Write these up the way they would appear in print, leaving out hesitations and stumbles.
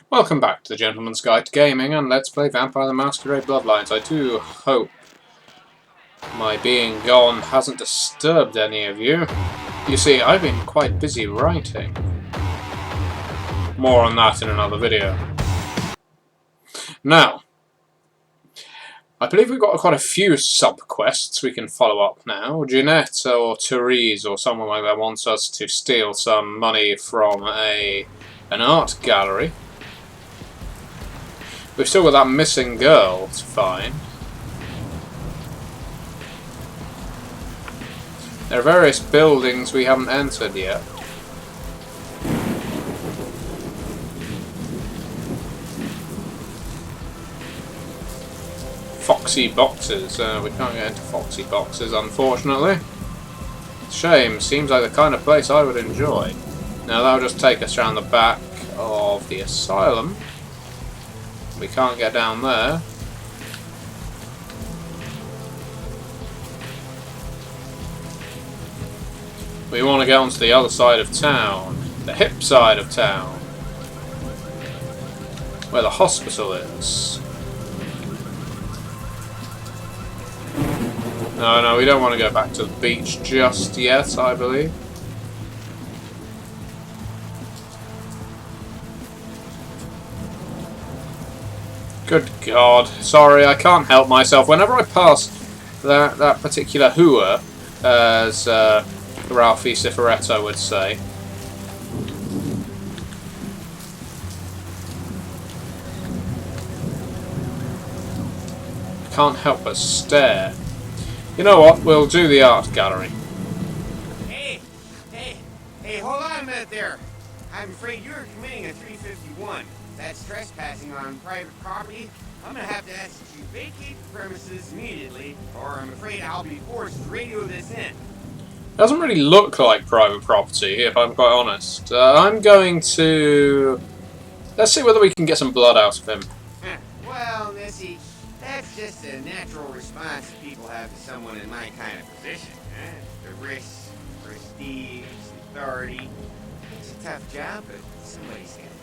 Welcome back to the Gentleman's Guide to Gaming, and let's play Vampire the Masquerade Bloodlines. I do hope my being gone hasn't disturbed any of you. You see, I've been quite busy writing. More on that in another video. Now, I believe we've got quite a few sub-quests we can follow up now. Jeanette or Therese or someone like that wants us to steal some money from an art gallery. We've still got that missing girl to find. There are various buildings we haven't entered yet. Foxy boxes. We can't get into foxy boxes, unfortunately. Shame. Seems like the kind of place I would enjoy. Now that'll just take us around the back of the asylum. We can't get down there. We want to get onto the other side of town. The hip side of town. Where the hospital is. No, we don't want to go back to the beach just yet, I believe. Good God. Sorry, I can't help myself. Whenever I pass that particular hooer, as Ralphie Cifaretto would say, I can't help but stare. You know what? We'll do the art gallery. Hey, hold on a minute there. I'm afraid you're committing a 351. That's trespassing on private property. I'm gonna have to ask that you vacate the premises immediately, or I'm afraid I'll be forced to radio this in. Doesn't really look like private property, if I'm quite honest. I'm going to... Let's see whether we can get some blood out of him. Well, Missy, that's just a natural response people have to someone in my kind of position. The risks, prestige, authority. It's a tough job, but somebody's got to do it.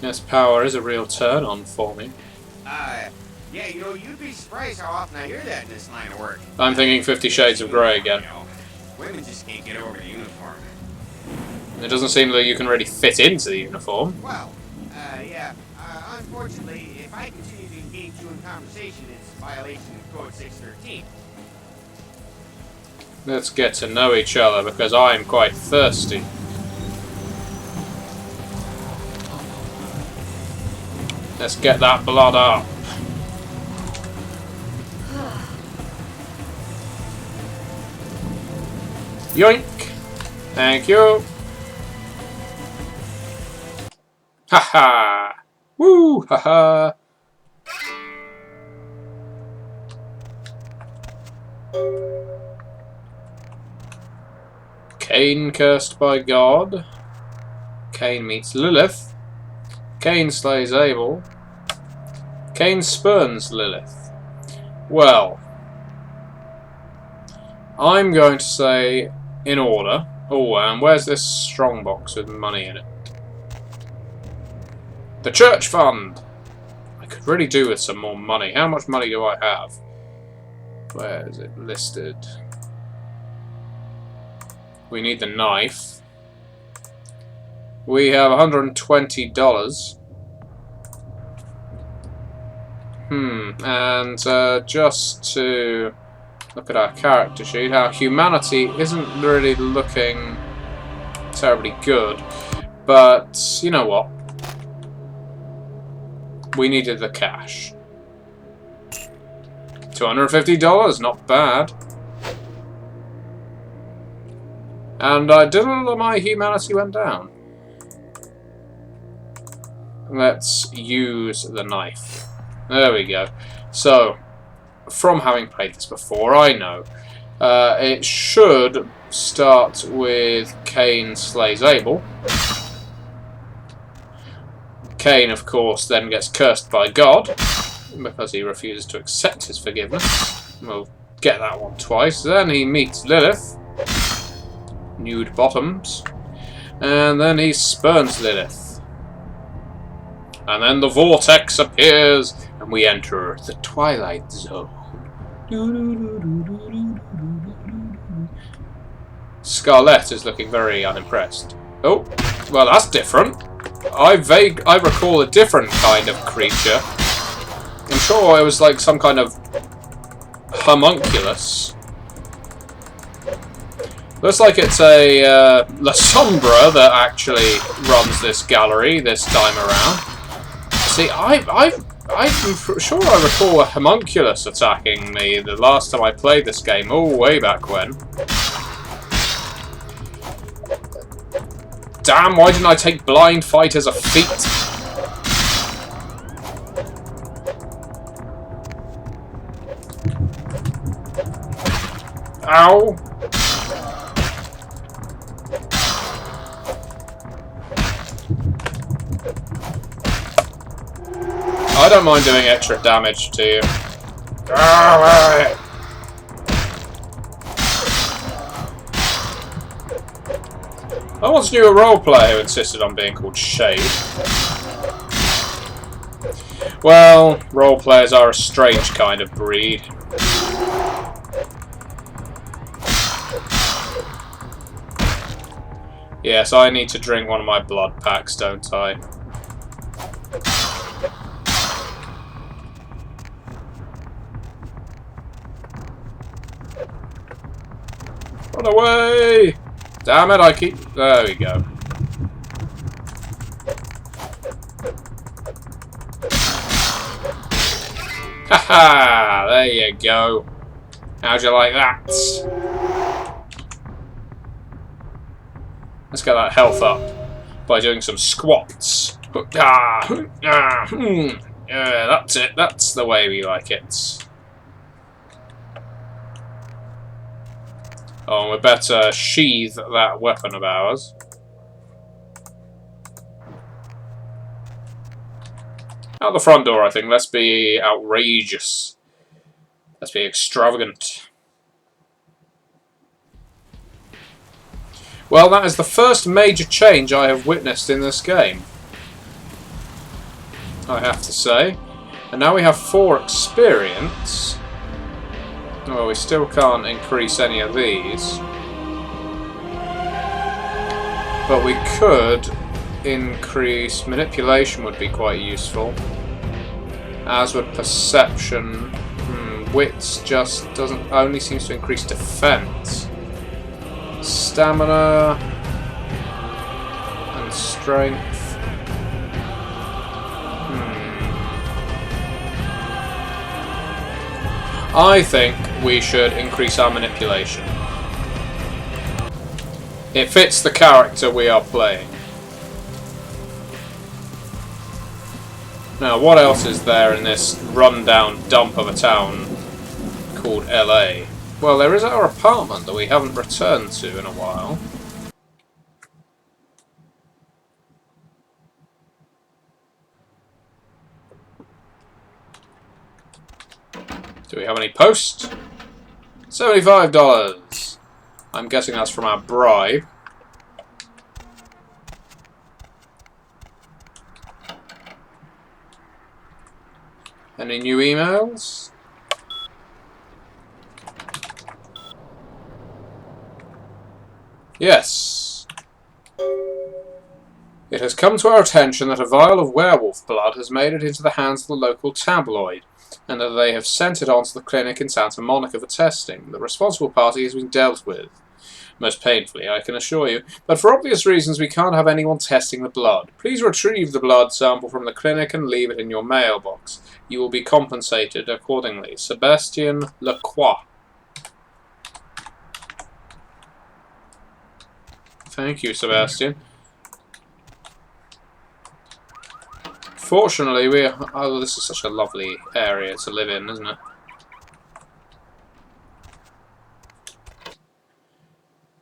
Yes, power is a real turn-on for me. Yeah, you know, you'd be surprised how often I hear that in this line of work. I'm thinking 50 Shades of Grey again. You know, women just can't get over the uniform. It doesn't seem that you can really fit into the uniform. Well, yeah. Unfortunately, if I continue to engage you in conversation, it's a violation of Code 613. Let's get to know each other, because I am quite thirsty. Let's get that blood up. Yoink! Thank you! Haha! Woo! Haha! Cain cursed by God. Cain meets Lilith. Cain slays Abel. Cain spurns Lilith. Well, I'm going to say in order. Oh, and where's this strong box with money in it? The church fund! I could really do with some more money. How much money do I have? Where is it listed? We need the knife. We have $120. And just to look at our character sheet, our humanity isn't really looking terribly good, but you know what? We needed the cash. $250, not bad. And my humanity went down. Let's use the knife. There we go. So, from having played this before, I know it should start with Cain slays Abel. Cain, of course, then gets cursed by God because he refuses to accept his forgiveness. We'll get that one twice. Then he meets Lilith, nude bottoms, and then he spurns Lilith. And then the vortex appears, and we enter the Twilight Zone. Scarlette is looking very unimpressed. Oh, well, that's different. I recall a different kind of creature. I'm sure it was like some kind of homunculus. Looks like it's a La Sombra that actually runs this gallery this time around. See, I'm sure I recall a homunculus attacking me the last time I played this game, all way back when. Damn, why didn't I take blind fight as a feat? Ow! I don't mind doing extra damage to you. I once knew a role player who insisted on being called Shade. Well, role players are a strange kind of breed. Yes, I need to drink one of my blood packs, don't I? Run away! Damn it, I keep... There we go. Haha! There you go. How'd you like that? Let's get that health up by doing some squats. Yeah, that's it. That's the way we like it. Oh, we better sheathe that weapon of ours. Out the front door, I think. Let's be outrageous. Let's be extravagant. Well, that is the first major change I have witnessed in this game, I have to say. And now we have 4 experience. Well, we still can't increase any of these. But we could increase... Manipulation would be quite useful. As would perception. Wits just doesn't... only seems to increase defense. Stamina. And strength. I think we should increase our manipulation. It fits the character we are playing. Now, what else is there in this run-down dump of a town called LA? Well, there is our apartment that we haven't returned to in a while. Do we have any post? $75. I'm guessing that's from our bribe. Any new emails? Yes. It has come to our attention that a vial of werewolf blood has made it into the hands of the local tabloid, and that they have sent it on to the clinic in Santa Monica for testing. The responsible party has been dealt with. Most painfully, I can assure you. But for obvious reasons, we can't have anyone testing the blood. Please retrieve the blood sample from the clinic and leave it in your mailbox. You will be compensated accordingly. Sebastian Lacroix. Thank you, Sebastian. Fortunately, oh, this is such a lovely area to live in, isn't it?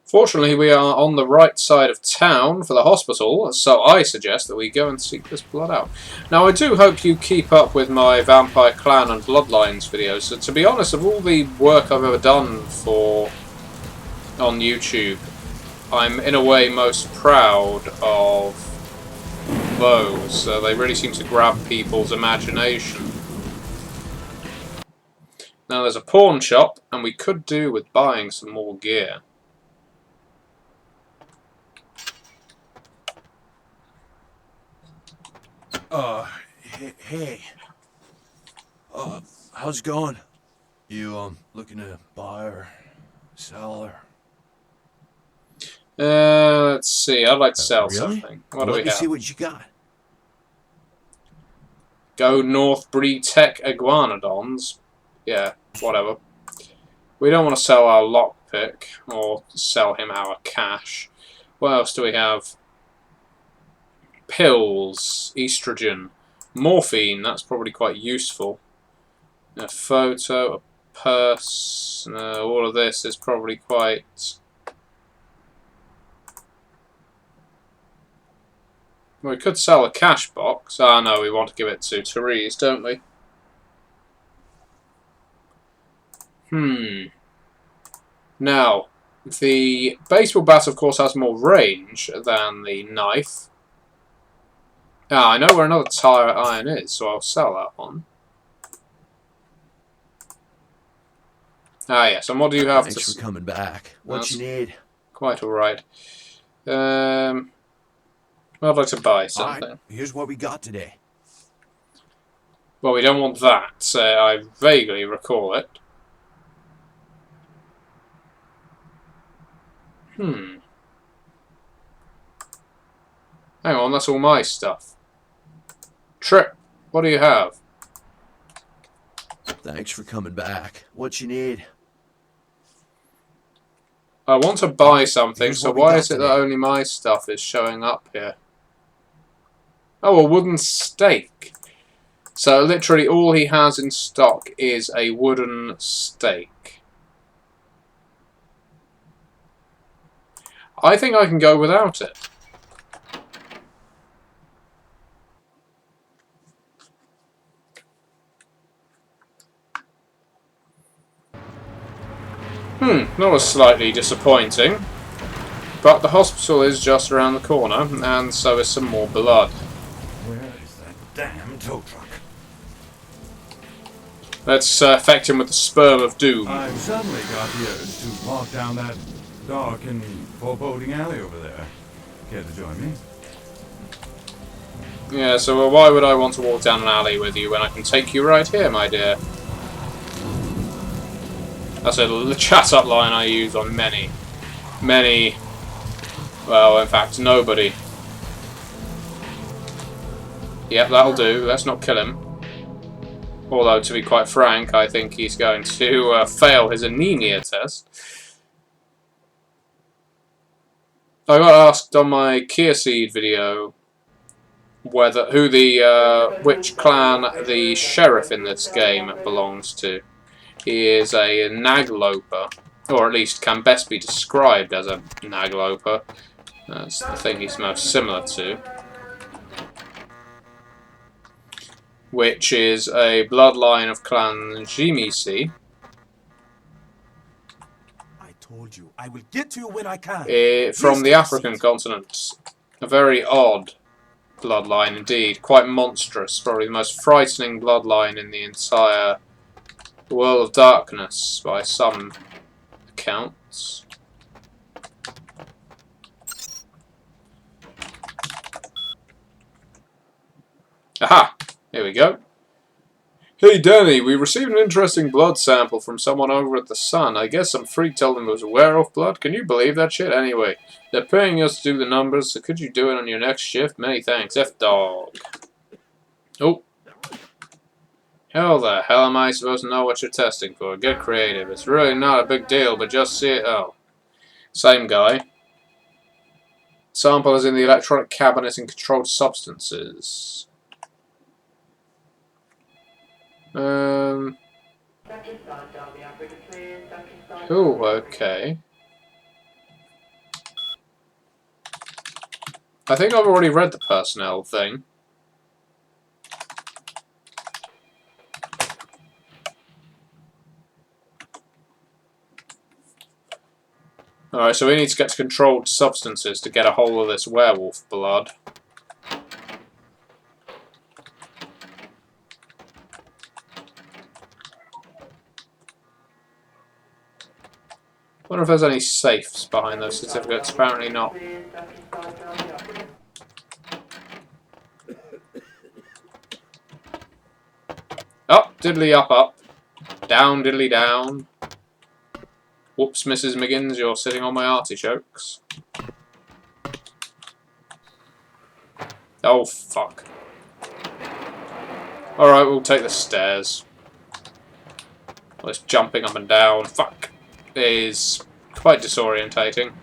Fortunately, we are on the right side of town for the hospital, so I suggest that we go and seek this blood out. Now, I do hope you keep up with my Vampire Clan and Bloodlines videos. So, to be honest, of all the work I've ever done on YouTube, I'm in a way most proud of those. They really seem to grab people's imagination. Now there's a pawn shop, and we could do with buying some more gear. Hey. How's it going? You, looking to buy or sell or... Let's see. I'd like to sell really? something. What do we Let me have? see what you got. Go North Breed Tech Iguanodons. Yeah, whatever. We don't want to sell our lockpick or sell him our cash. What else do we have? Pills, estrogen, morphine. That's probably quite useful. A photo, a purse. All of this is probably quite... We could sell a cash box. Ah, no, we want to give it to Therese, don't we? Now, the baseball bat, of course, has more range than the knife. Ah, I know where another tire iron is, so I'll sell that one. Ah, yes, and what do you have to... Thanks for coming back. What you need? Quite alright. I'd like to buy something. Alright, here's what we got today. Well, we don't want that. I vaguely recall it. Hang on, that's all my stuff. Trip, what do you have? Thanks for coming back. What you need? I want to buy something, Here's so what we why got is it today. that only my stuff is showing up here? Oh, a wooden stake. So literally all he has in stock is a wooden stake. I think I can go without it. That was slightly disappointing. But the hospital is just around the corner, and so is some more blood. Where is that damn tow truck? Let's affect him with the sperm of doom. I've suddenly got the urge to walk down that dark and foreboding alley over there. Care to join me? Yeah, so why would I want to walk down an alley with you when I can take you right here, my dear? That's a chat-up line I use on many, well, in fact, nobody. Yep, that'll do. Let's not kill him. Although, to be quite frank, I think he's going to fail his anemia test. I got asked on my Kia Seed video which clan the sheriff in this game belongs to. He is a nagloper, or at least can best be described as a nagloper. That's the thing he's most similar to. Which is a bloodline of Clan Jimisi. I told you, I will get to you when I can. From the African continent. A very odd bloodline indeed. Quite monstrous. Probably the most frightening bloodline in the entire World of Darkness, by some accounts. Aha! Here we go. Hey Danny, we received an interesting blood sample from someone over at the Sun. I guess some freak told them it was werewolf blood. Can you believe that shit? Anyway, they're paying us to do the numbers, so could you do it on your next shift? Many thanks. F-Dog. Oh. How the hell am I supposed to know what you're testing for? Get creative. It's really not a big deal, but just see it. Oh. Same guy. Sample is in the electronic cabinet in controlled substances. Oh, okay. I think I've already read the personnel thing. Alright, so we need to get to controlled substances to get a hold of this werewolf blood. Wonder if there's any safes behind those certificates. Apparently not. Up, diddly up, up. Down, diddly down. Whoops, Mrs. Miggins, you're sitting on my artichokes. Oh, fuck. Alright, we'll take the stairs. Well, this jumping up and down, fuck, is quite disorientating.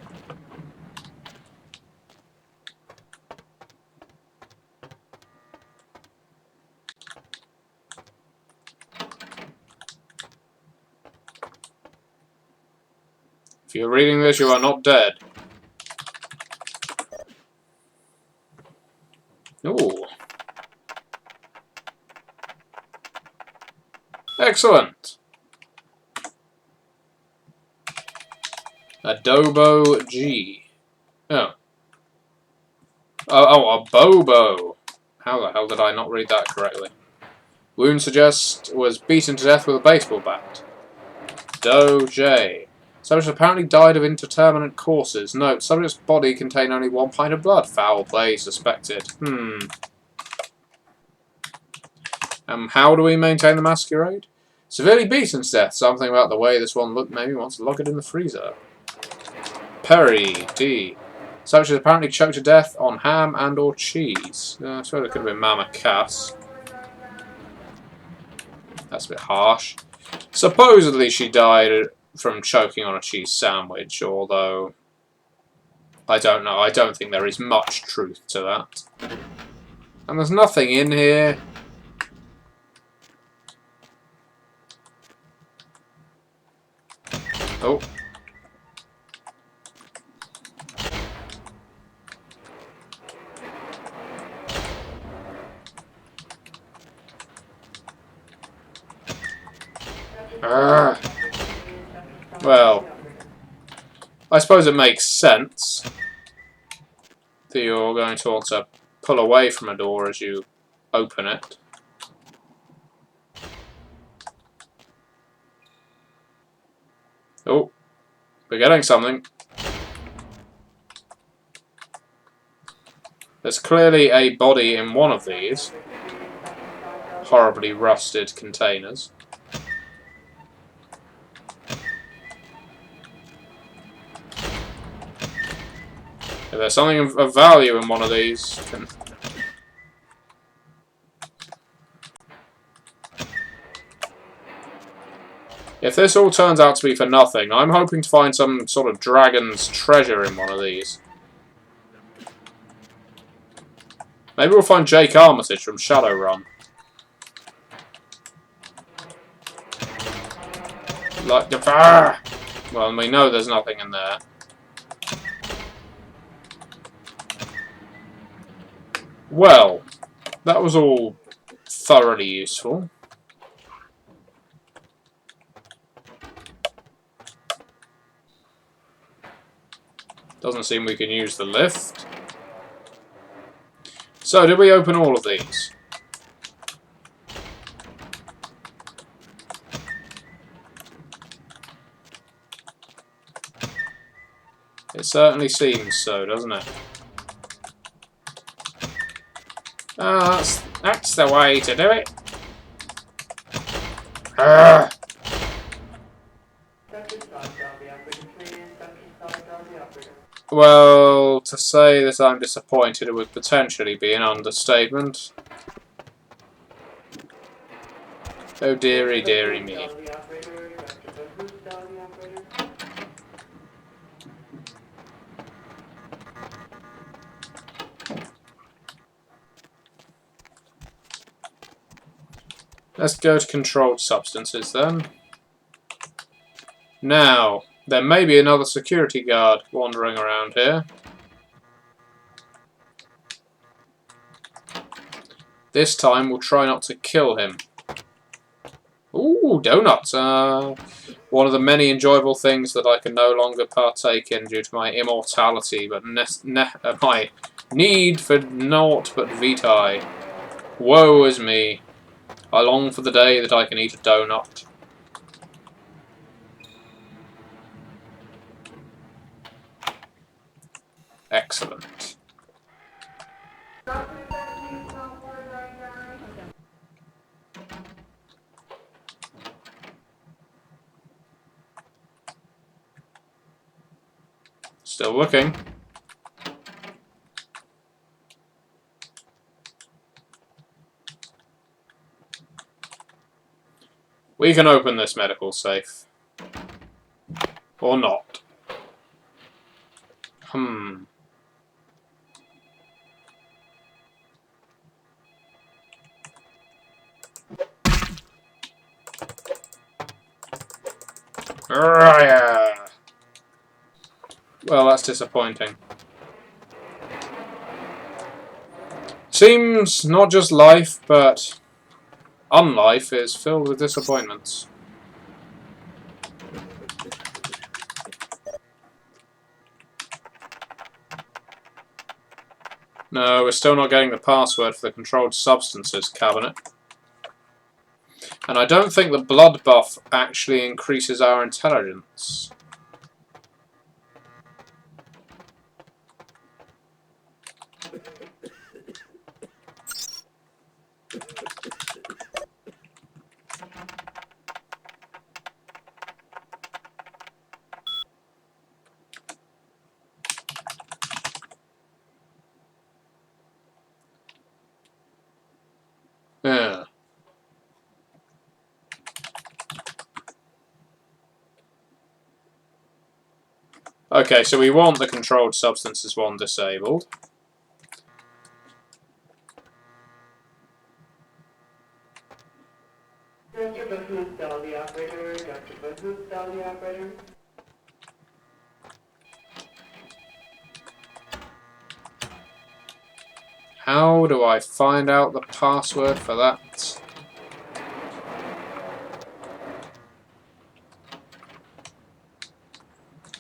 If you're reading this, you are not dead. Ooh. Excellent. Adobo G. Oh. Oh, a Bobo. How the hell did I not read that correctly? Wound suggests was beaten to death with a baseball bat. Do J. Subject apparently died of indeterminate causes. Note, subject's body contained only 1 pint of blood. Foul play suspected. How do we maintain the masquerade? Severely beaten to death. Something about the way this one looked made me want to lock it in the freezer. Perry, D. Subject apparently choked to death on ham and or cheese. I suppose it could have been Mama Cass. That's a bit harsh. Supposedly she died from choking on a cheese sandwich, although I don't know. I don't think there is much truth to that. And there's nothing in here. Oh. Well, I suppose it makes sense that you're going to want to pull away from a door as you open it. Oh, we're getting something. There's clearly a body in one of these horribly rusted containers. If there's something of value in one of these, if this all turns out to be for nothing, I'm hoping to find some sort of dragon's treasure in one of these. Maybe we'll find Jake Armitage from Shadowrun. Like the well, we know there's nothing in there. Well, that was all thoroughly useful. Doesn't seem we can use the lift. So, did we open all of these? It certainly seems so, doesn't it? That's the way to do it. Well, to say that I'm disappointed would potentially be an understatement. Oh dearie, dearie me. Let's go to controlled substances then. Now, there may be another security guard wandering around here. This time we'll try not to kill him. Ooh, donuts! One of the many enjoyable things that I can no longer partake in due to my immortality, but my need for naught but vitae. Woe is me. I long for the day that I can eat a donut. Excellent. Still looking. We can open this medical safe. Or not. Well, that's disappointing. Seems not just life, but unlife is filled with disappointments. No, we're still not getting the password for the controlled substances cabinet. And I don't think the blood buff actually increases our intelligence. Yeah. Okay, so we want the controlled substances one disabled. Dr. Bahood, dial the operator. Dr. Bahood, dial the operator. How do I find out the password for that?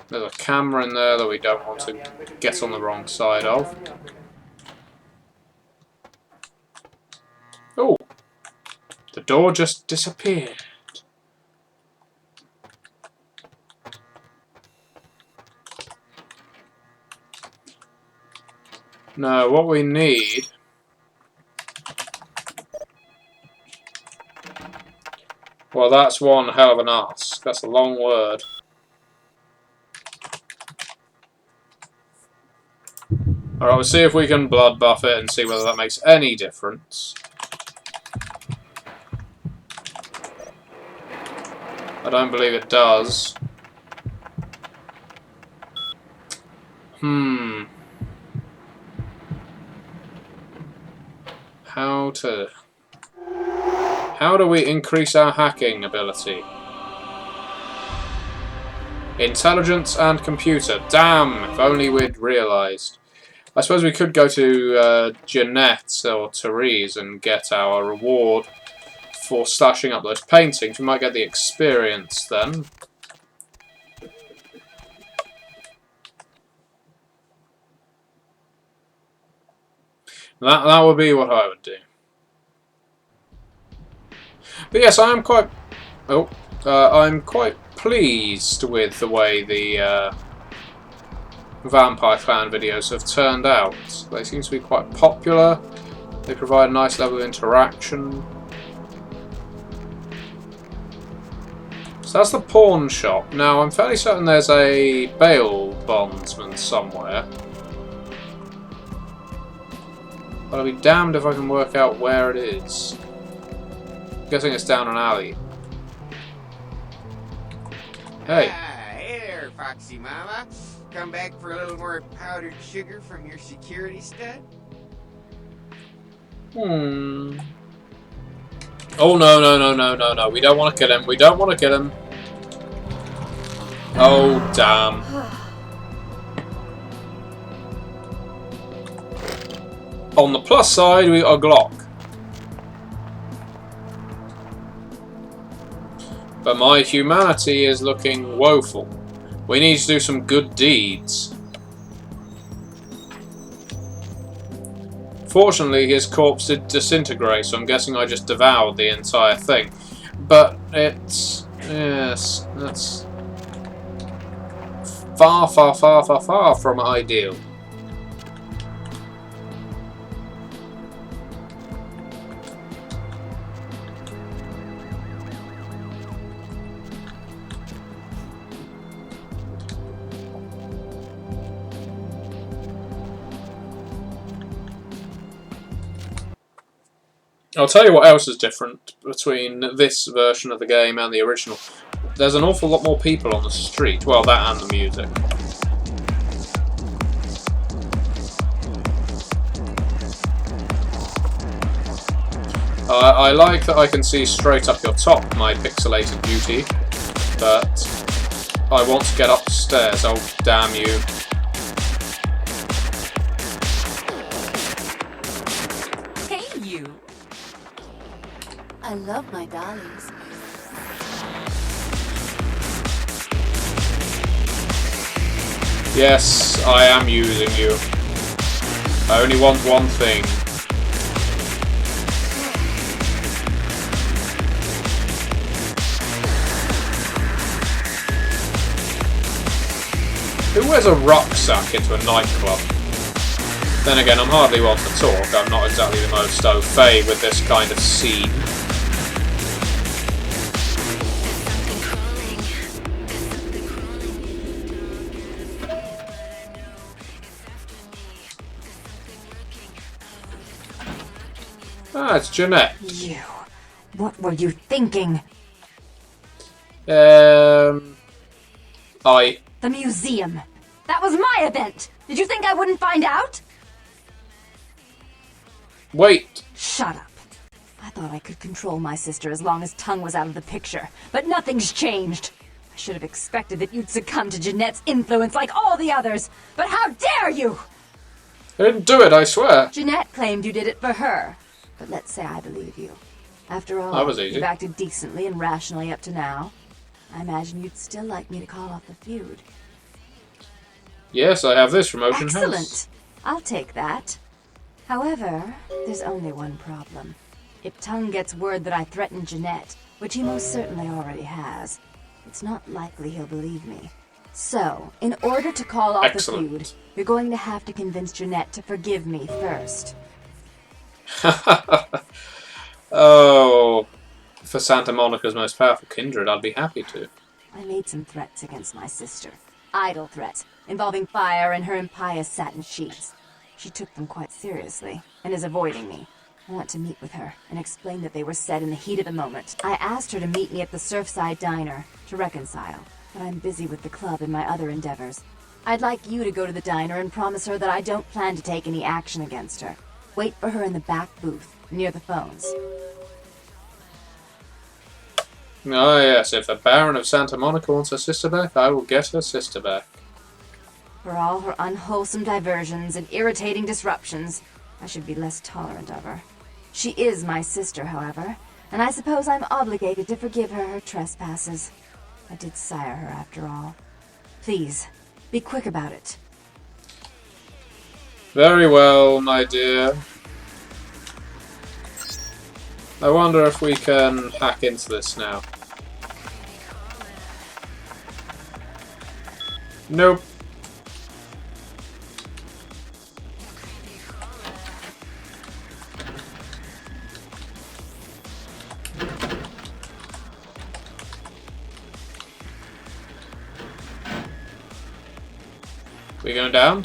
There's a camera in there that we don't want to get on the wrong side of. Oh! The door just disappeared. No, what we need... Well, that's one hell of an ask. That's a long word. Alright, we'll see if we can blood buff it and see whether that makes any difference. I don't believe it does. How do we increase our hacking ability? Intelligence and computer. Damn, if only we'd realised. I suppose we could go to Jeanette or Therese and get our reward for slashing up those paintings. We might get the experience then. That would be what I would do. But yes, I am quite... I'm quite pleased with the way the Vampire Clan videos have turned out. They seem to be quite popular. They provide a nice level of interaction. So that's the pawn shop. Now, I'm fairly certain there's a bail bondsman somewhere. But I'll be damned if I can work out where it is. I'm guessing it's down an alley. Hey. Hey there, Foxy Mama. Come back for a little more powdered sugar from your security stud? Oh, no. We don't want to kill him. We don't want to kill him. Oh, damn. On the plus side, we got a Glock. But my humanity is looking woeful. We need to do some good deeds. Fortunately, his corpse did disintegrate, so I'm guessing I just devoured the entire thing. But it's... yes, that's... far from ideal. I'll tell you what else is different between this version of the game and the original. There's an awful lot more people on the street. Well, that and the music. I like that I can see straight up your top, my pixelated beauty, but I want to get upstairs. Oh, damn you. Hey, you. I love my dollies. Yes, I am using you. I only want one thing. Who wears a rucksack into a nightclub? Then again, I'm hardly one to talk. I'm not exactly the most au fait with this kind of scene. Ah, it's Jeanette. You. What were you thinking? The museum. That was my event. Did you think I wouldn't find out? Wait. Shut up. I thought I could control my sister as long as Tongue was out of the picture, but nothing's changed. I should have expected that you'd succumb to Jeanette's influence like all the others, but how dare you! I didn't do it, I swear. Jeanette claimed you did it for her, but let's say I believe you. After all, That was easy. you've acted decently and rationally up to now. I imagine you'd still like me to call off the feud. Yes, I have this from Ocean Excellent. House. I'll take that. However, there's only one problem. If Tongue gets word that I threatened Jeanette, which he most certainly already has, it's not likely he'll believe me. So, in order to call off Excellent. the feud, you're going to have to convince Jeanette to forgive me first. Oh, for Santa Monica's most powerful kindred, I'd be happy to. I made some threats against my sister. Idle threats, involving fire and her impious satin sheets. She took them quite seriously, and is avoiding me. I want to meet with her, and explain that they were said in the heat of the moment. I asked her to meet me at the Surfside Diner, to reconcile, but I'm busy with the club and my other endeavors. I'd like you to go to the diner and promise her that I don't plan to take any action against her. Wait for her in the back booth, near the phones. Oh yes, if the Baron of Santa Monica wants her sister back, I will get her sister back. For all her unwholesome diversions and irritating disruptions, I should be less tolerant of her. She is my sister, however, and I suppose I'm obligated to forgive her her trespasses. I did sire her, after all. Please, be quick about it. Very well, my dear. I wonder if we can hack into this now. Nope. We going down?